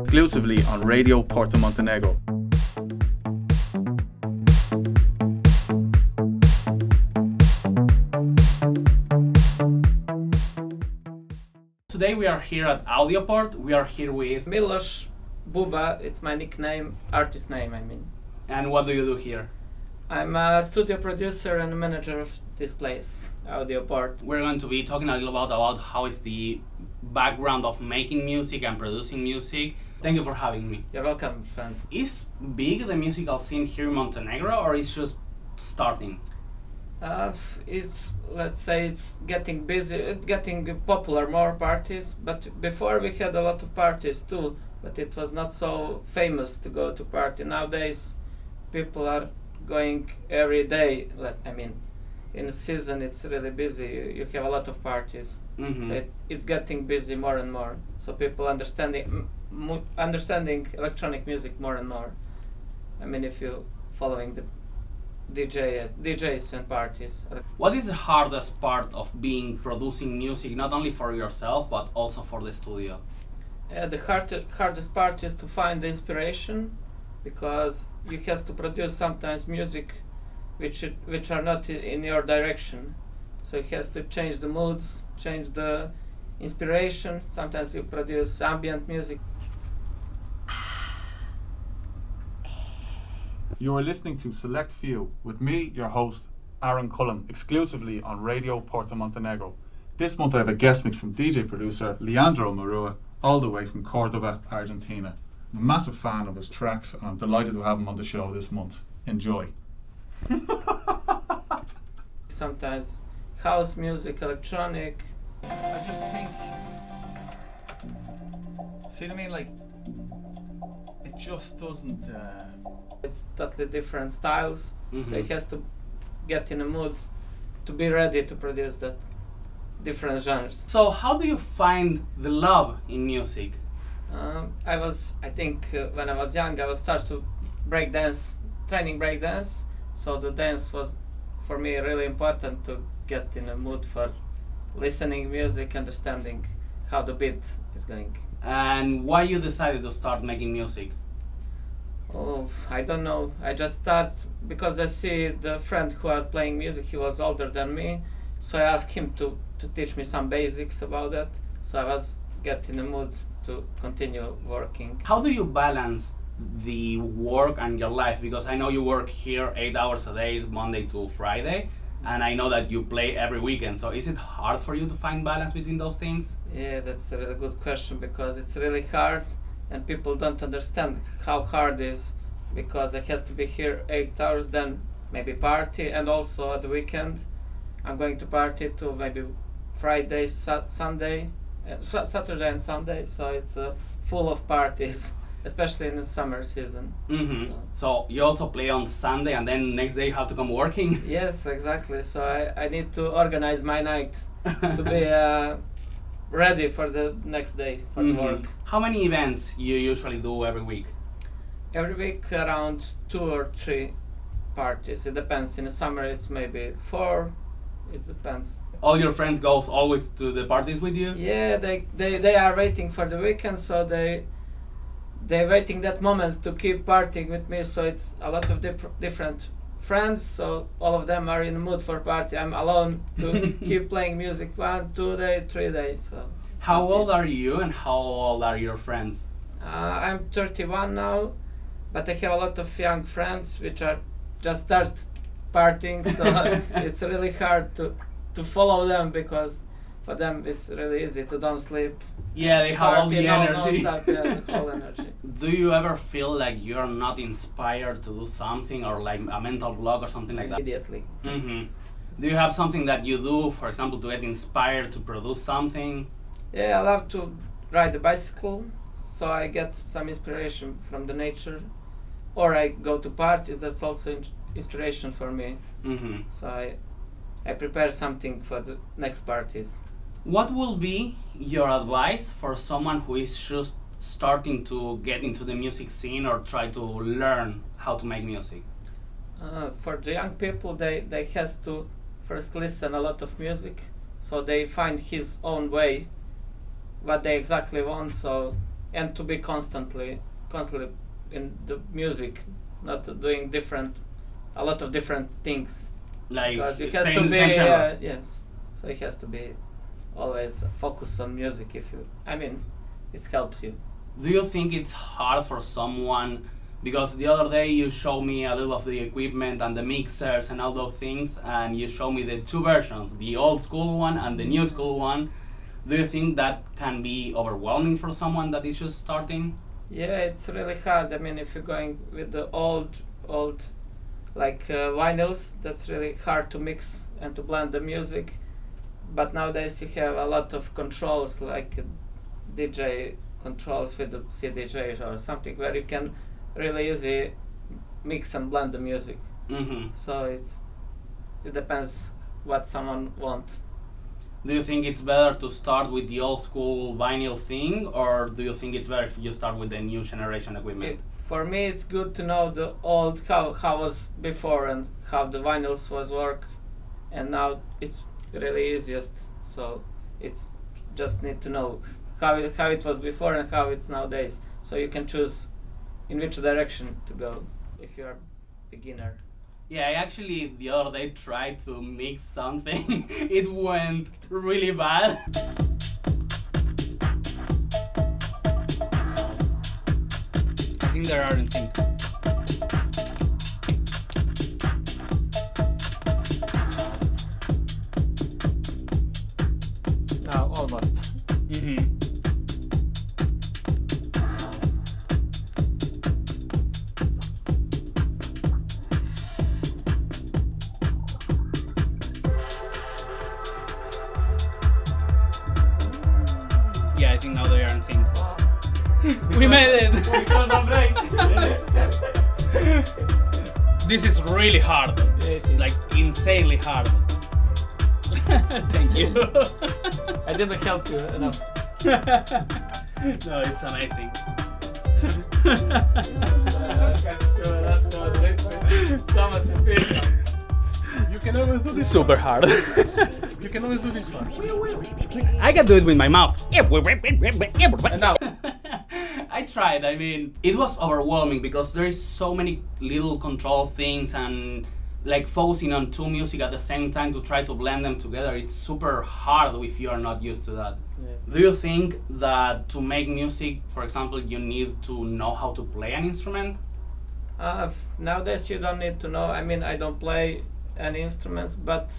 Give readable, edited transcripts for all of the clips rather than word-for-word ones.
exclusively on Radio Porto Montenegro. Today we are here at Sulpport. We are here with Milos Buba, it's my nickname, artist name I mean. And what do you do here? I'm a studio producer and manager of this place, Sulpport. We're going to be talking a little about how is the background of making music and producing music. Thank you for having me. You're welcome, friend. Is big the musical scene here in Montenegro, or is just starting? Let's say it's getting busy, getting popular, more parties, but before we had a lot of parties too, but it was not so famous to go to party. Nowadays people are going every day. In the season it's really busy, you have a lot of parties. Mm-hmm. So it's getting busy more and more, so people understanding electronic music more and more. I mean, if you following the DJs and parties. What is the hardest part of producing music, not only for yourself but also for the studio? The hardest part is to find the inspiration, because you have to produce sometimes music which are not in your direction. So it has to change the moods, change the inspiration. Sometimes you produce ambient music. You are listening to Select Few with me, your host, Aaron Cullen, exclusively on Radio Porto Montenegro. This month I have a guest mix from DJ producer Leandro Marua, all the way from Cordoba, Argentina. I'm a massive fan of his tracks and I'm delighted to have him on the show this month. Enjoy. Sometimes house music, electronic. I just think, see what I mean, like, it just doesn't... It's totally different styles, Mm-hmm. so it has to get in a mood to be ready to produce that different genres. So how do you find the love in music? I think when I was young, I was start to training break dance. So the dance was for me really important to get in a mood for listening music, understanding how the beat is going. And why you decided to start making music? Oh, I don't know. I just start because I see the friend who are playing music. He was older than me, so I asked him to teach me some basics about that. So I was getting in the mood to continue working. How do you balance the work and your life? Because I know you work here 8 hours a day, Monday to Friday, and I know that you play every weekend. So is it hard for you to find balance between those things? Yeah, that's a really good question, because it's really hard and people don't understand how hard it is, because I has to be here 8 hours, then maybe party, and also at the weekend I'm going to party too, maybe Friday, Sunday, Saturday and Sunday, so it's full of parties, especially in the summer season. Mm-hmm. So you also play on Sunday and then next day you have to come working? Yes, exactly, so I need to organize my night to be ready for the next day for the work. How many events you usually do every week? Every week around 2 or 3 parties. It depends. In the summer it's maybe 4. It depends. All your friends goes always to the parties with you? Yeah, they are waiting for the weekend, so they're waiting that moment to keep partying with me. So it's a lot of different friends, so all of them are in the mood for party. I'm alone to keep playing music 1, 2 days, 3 days. So how old are you and how old are your friends? I'm 31 now, but I have a lot of young friends which are just start partying, so it's really hard to follow them, because for them it's really easy to don't sleep. Yeah, they have all the energy. Non-stop, yeah, the whole energy. Do you ever feel like you're not inspired to do something, or like a mental block or something like that? Immediately. Mm-hmm. Do you have something that you do, for example, to get inspired to produce something? Yeah, I love to ride the bicycle, so I get some inspiration from the nature. Or I go to parties, that's also inspiration for me. Mm-hmm. So I prepare something for the next parties. What will be your advice for someone who is just starting to get into the music scene or try to learn how to make music? For the young people, they has to first listen a lot of music, so they find his own way, what they exactly want. So and to be constantly in the music, not doing a lot of different things. Like Because it has stay to in the be same genre. yes, so it has to be always focused on music. It helps you. Do you think it's hard for someone? Because the other day you showed me a little of the equipment and the mixers and all those things, and you showed me the two versions, the old school one and the new school one. Do you think that can be overwhelming for someone that is just starting? Yeah, it's really hard. If you're going with the old like vinyls, that's really hard to mix and to blend the music. But nowadays you have a lot of controls, like DJ controls with the CDJ or something, where you can really easy mix and blend the music. Mm-hmm. So it depends what someone wants. Do you think it's better to start with the old school vinyl thing, or do you think it's better if you start with the new generation equipment? For me, it's good to know the old how was before and how the vinyls was work, and now it's really easiest. So it's just need to know how it was before and how it's nowadays. So you can choose in which direction to go if you're a beginner. Yeah, I actually the other day tried to mix something. It went really bad. I think they are in sync. Now almost. Mm-hmm. Yeah, I think now they are in sync. We made it! Because of break. This is really hard. Yes, it is. Like insanely hard. Thank you. I didn't help you enough. No, it's amazing. You can always do this. Super hard. You can always do this one. I can do it with my mouth. And now. I tried. It was overwhelming because there is so many little control things and like focusing on two music at the same time to try to blend them together. It's super hard if you are not used to that. Yes. Do you think that to make music, for example, you need to know how to play an instrument? Nowadays you don't need to know. I don't play any instruments, but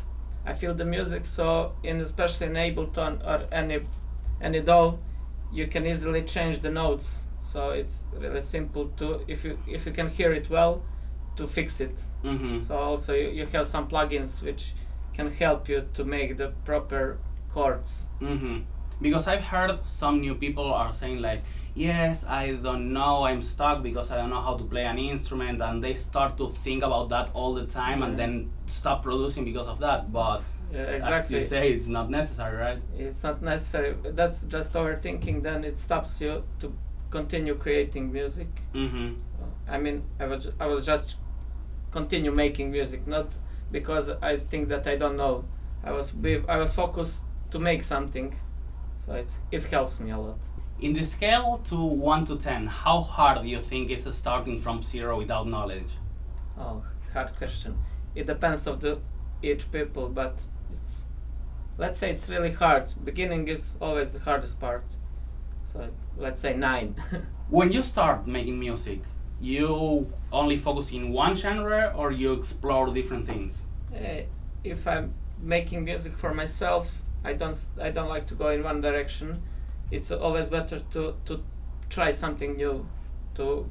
I feel the music. So especially in Ableton or any DAW, you can easily change the notes. So it's really simple to if you can hear it well, to fix it. Mm-hmm. So also you have some plugins which can help you to make the proper chords. Mm-hmm. Because I've heard some new people are saying like, yes, I don't know, I'm stuck because I don't know how to play an instrument, and they start to think about that all the time and then stop producing because of that. But Yeah, as exactly. you say, it's not necessary, right? It's not necessary. That's just overthinking. Then it stops you to continue creating music. Mm-hmm. I was just continue making music, not because I think that I don't know. I was focused to make something, so it helps me a lot. In the scale to 1 to 10, how hard do you think is starting from zero without knowledge? Oh, hard question. It depends of each people, but let's say it's really hard. Beginning is always the hardest part. So let's say 9. When you start making music, you only focus in one genre or you explore different things? If I'm making music for myself, I don't like to go in one direction. It's always better to try something new, to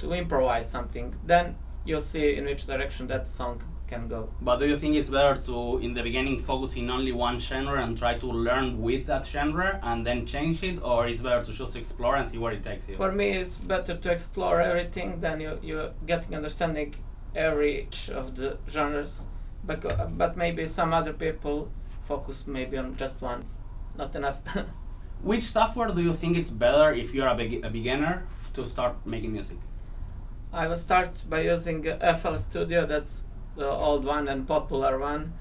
improvise something. Then you'll see in which direction that song can go. But do you think it's better to, in the beginning, focus in only one genre and try to learn with that genre and then change it, or it's better to just explore and see where it takes you? For me, it's better to explore everything. Then you're getting understanding every of the genres. But maybe some other people focus maybe on just one. Not enough. Which software do you think it's better if you're a beginner to start making music? I will start by using FL Studio. That's the old one and popular one.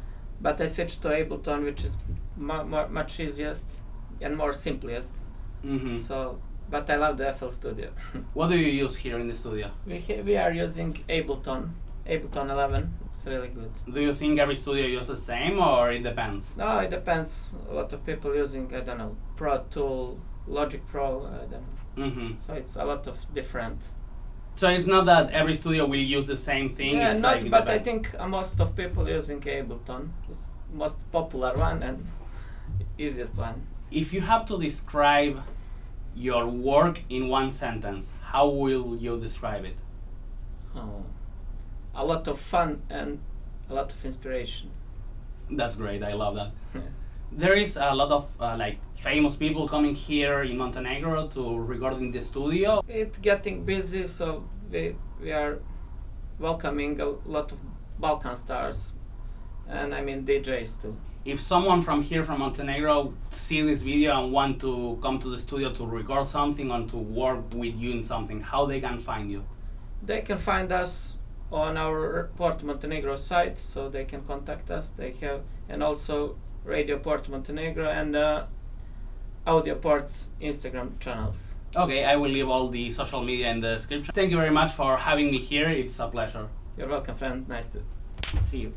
But I switched to Ableton, which is much easiest and more simplest. Mm-hmm. So but I love the FL Studio. What do you use here in the studio? We are using Ableton 11. It's really good. Do you think every studio uses the same, or it depends? No, it depends. A lot of people using, I don't know, Pro Tool, Logic Pro, I don't know. Mm-hmm. So it's a lot of different. So it's not that every studio will use the same thing. Yeah, it's not, like but I think most of people using Ableton. It's most popular one and easiest one. If you have to describe your work in one sentence, how will you describe it? Oh, a lot of fun and a lot of inspiration. That's great. I love that. There is a lot of like famous people coming here in Montenegro to record in the studio. It's getting busy, so we are welcoming a lot of Balkan stars, and I mean DJs too. If someone from here, from Montenegro, see this video and want to come to the studio to record something and to work with you in something, how they can find you? They can find us on our Port Montenegro site, so they can contact us. They have, and also Radio Port Montenegro and Audio Port's Instagram channels. Okay, I will leave all the social media in the description. Thank you very much for having me here. It's a pleasure. You're welcome, friend. Nice to see you.